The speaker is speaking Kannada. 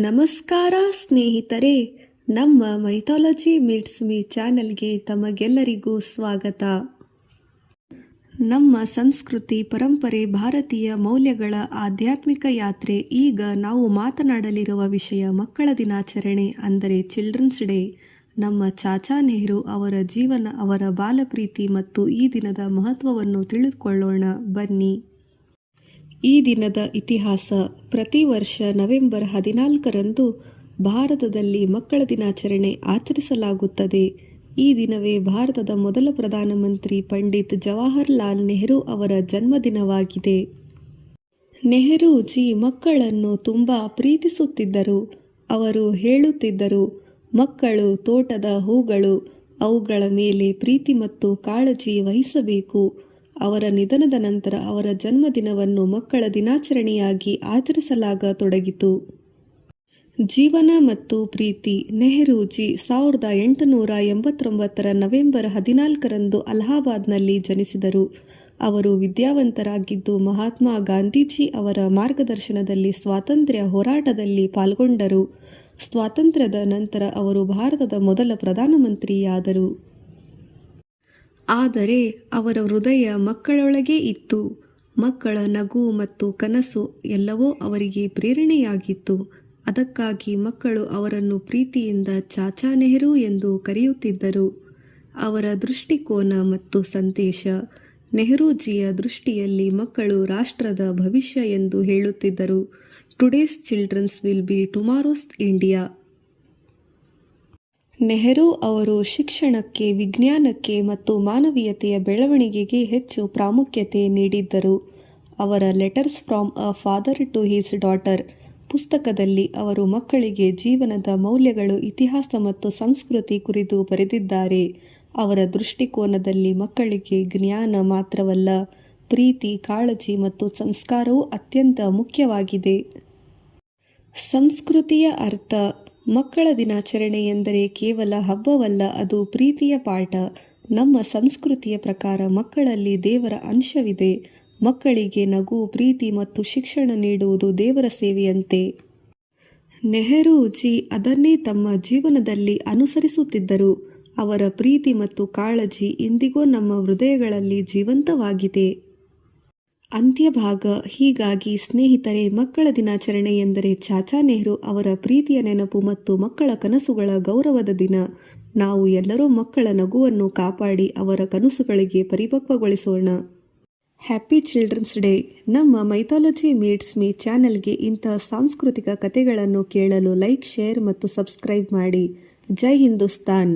ನಮಸ್ಕಾರ ಸ್ನೇಹಿತರೆ, ನಮ್ಮ ಮೈಥಾಲಜಿ ಮೀಟ್ಸ್ ಮೀ ಚಾನೆಲ್ಗೆ ತಮಗೆಲ್ಲರಿಗೂ ಸ್ವಾಗತ. ನಮ್ಮ ಸಂಸ್ಕೃತಿ, ಪರಂಪರೆ, ಭಾರತೀಯ ಮೌಲ್ಯಗಳ ಆಧ್ಯಾತ್ಮಿಕ ಯಾತ್ರೆ. ಈಗ ನಾವು ಮಾತನಾಡಲಿರುವ ವಿಷಯ ಮಕ್ಕಳ ದಿನಾಚರಣೆ, ಅಂದರೆ ಚಿಲ್ಡ್ರನ್ಸ್ ಡೇ. ನಮ್ಮ ಚಾಚಾ ನೆಹರು ಅವರ ಜೀವನ, ಅವರ ಬಾಲಪ್ರೀತಿ ಮತ್ತು ಈ ದಿನದ ಮಹತ್ವವನ್ನು ತಿಳಿದುಕೊಳ್ಳೋಣ ಬನ್ನಿ. ಈ ದಿನದ ಇತಿಹಾಸ. ಪ್ರತಿ ವರ್ಷ ನವೆಂಬರ್ 14ರಂದು ಭಾರತದಲ್ಲಿ ಮಕ್ಕಳ ದಿನಾಚರಣೆ ಆಚರಿಸಲಾಗುತ್ತದೆ. ಈ ದಿನವೇ ಭಾರತದ ಮೊದಲ ಪ್ರಧಾನಮಂತ್ರಿ ಪಂಡಿತ್ ಜವಾಹರ್ಲಾಲ್ ನೆಹರು ಅವರ ಜನ್ಮದಿನವಾಗಿದೆ. ನೆಹರೂಜಿ ಮಕ್ಕಳನ್ನು ತುಂಬ ಪ್ರೀತಿಸುತ್ತಿದ್ದರು. ಅವರು ಹೇಳುತ್ತಿದ್ದರು, ಮಕ್ಕಳು ತೋಟದ ಹೂಗಳು, ಅವುಗಳ ಮೇಲೆ ಪ್ರೀತಿ ಮತ್ತು ಕಾಳಜಿ ವಹಿಸಬೇಕು. ಅವರ ನಿಧನದ ನಂತರ ಅವರ ಜನ್ಮದಿನವನ್ನು ಮಕ್ಕಳ ದಿನಾಚರಣೆಯಾಗಿ ಆಚರಿಸಲಾಗತೊಡಗಿತು. ಜೀವನ ಮತ್ತು ಪ್ರೀತಿ. ನೆಹರೂಜಿ 1889 ನವೆಂಬರ್ 14ರಂದು ಅಲಹಾಬಾದ್ನಲ್ಲಿ ಜನಿಸಿದರು. ಅವರು ವಿದ್ಯಾವಂತರಾಗಿದ್ದು ಮಹಾತ್ಮ ಗಾಂಧೀಜಿ ಅವರ ಮಾರ್ಗದರ್ಶನದಲ್ಲಿ ಸ್ವಾತಂತ್ರ್ಯ ಹೋರಾಟದಲ್ಲಿ ಪಾಲ್ಗೊಂಡರು. ಸ್ವಾತಂತ್ರ್ಯದ ನಂತರ ಅವರು ಭಾರತದ ಮೊದಲ ಪ್ರಧಾನಮಂತ್ರಿಯಾದರು. ಆದರೆ ಅವರ ಹೃದಯ ಮಕ್ಕಳೊಳಗೆ ಇತ್ತು. ಮಕ್ಕಳ ನಗು ಮತ್ತು ಕನಸು ಎಲ್ಲವೂ ಅವರಿಗೆ ಪ್ರೇರಣೆಯಾಗಿತ್ತು. ಅದಕ್ಕಾಗಿ ಮಕ್ಕಳು ಅವರನ್ನು ಪ್ರೀತಿಯಿಂದ ಚಾಚಾ ನೆಹರು ಎಂದು ಕರೆಯುತ್ತಿದ್ದರು. ಅವರ ದೃಷ್ಟಿಕೋನ ಮತ್ತು ಸಂದೇಶ. ನೆಹರೂಜಿಯ ದೃಷ್ಟಿಯಲ್ಲಿ ಮಕ್ಕಳು ರಾಷ್ಟ್ರದ ಭವಿಷ್ಯ ಎಂದು ಹೇಳುತ್ತಿದ್ದರು. Today's children's will be tomorrow's India. Nehru ಅವರು ಶಿಕ್ಷಣಕ್ಕೆ, ವಿಜ್ಞಾನಕ್ಕೆ ಮತ್ತು ಮಾನವೀಯತೆಯ ಬೆಳವಣಿಗೆಗೆ ಹೆಚ್ಚು ಪ್ರಾಮುಖ್ಯತೆ ನೀಡಿದ್ದರು. ಅವರ letters from a father to his daughter ಪುಸ್ತಕದಲ್ಲಿ ಅವರು ಮಕ್ಕಳಿಗೆ ಜೀವನದ ಮೌಲ್ಯಗಳು, ಇತಿಹಾಸ ಮತ್ತು ಸಂಸ್ಕೃತಿ ಕುರಿತು ಬರೆದಿದ್ದಾರೆ. ಅವರ ದೃಷ್ಟಿಕೋನದಲ್ಲಿ ಮಕ್ಕಳಿಗೆ ಜ್ಞಾನ ಮಾತ್ರವಲ್ಲ, ಪ್ರೀತಿ, ಕಾಳಜಿ ಮತ್ತು ಸಂಸ್ಕಾರವೂ ಅತ್ಯಂತ ಮುಖ್ಯವಾಗಿದೆ. ಸಂಸ್ಕೃತಿಯ ಅರ್ಥ. ಮಕ್ಕಳ ದಿನಾಚರಣೆ ಎಂದರೆ ಕೇವಲ ಹಬ್ಬವಲ್ಲ, ಅದು ಪ್ರೀತಿಯ ಪಾಠ. ನಮ್ಮ ಸಂಸ್ಕೃತಿಯ ಪ್ರಕಾರ ಮಕ್ಕಳಲ್ಲಿ ದೇವರ ಅಂಶವಿದೆ. ಮಕ್ಕಳಿಗೆ ನಗು, ಪ್ರೀತಿ ಮತ್ತು ಶಿಕ್ಷಣ ನೀಡುವುದು ದೇವರ ಸೇವೆಯಂತೆ. ನೆಹರೂಜಿ ಅದನ್ನೇ ತಮ್ಮ ಜೀವನದಲ್ಲಿ ಅನುಸರಿಸುತ್ತಿದ್ದರು. ಅವರ ಪ್ರೀತಿ ಮತ್ತು ಕಾಳಜಿ ಇಂದಿಗೂ ನಮ್ಮ ಹೃದಯಗಳಲ್ಲಿ ಜೀವಂತವಾಗಿದೆ. ಅಂತ್ಯಭಾಗ. ಹೀಗಾಗಿ ಸ್ನೇಹಿತರೆ, ಮಕ್ಕಳ ದಿನಾಚರಣೆ ಎಂದರೆ ಚಾಚಾ ನೆಹರು ಅವರ ಪ್ರೀತಿಯ ನೆನಪು ಮತ್ತು ಮಕ್ಕಳ ಕನಸುಗಳ ಗೌರವದ ದಿನ. ನಾವು ಎಲ್ಲರೂ ಮಕ್ಕಳ ನಗುವನ್ನು ಕಾಪಾಡಿ ಅವರ ಕನಸುಗಳಿಗೆ ಪರಿಪಕ್ವಗೊಳಿಸೋಣ. Happy children's day. ನಮ್ಮ ಮೈಥಾಲಜಿ ಮೀಟ್ಸ್ ಮೀ ಚಾನೆಲ್ಗೆ ಇಂತಹ ಸಾಂಸ್ಕೃತಿಕ ಕಥೆಗಳನ್ನು ಕೇಳಲು ಲೈಕ್, ಶೇರ್ ಮತ್ತು ಸಬ್ಸ್ಕ್ರೈಬ್ ಮಾಡಿ. ಜೈ ಹಿಂದೂಸ್ತಾನ್.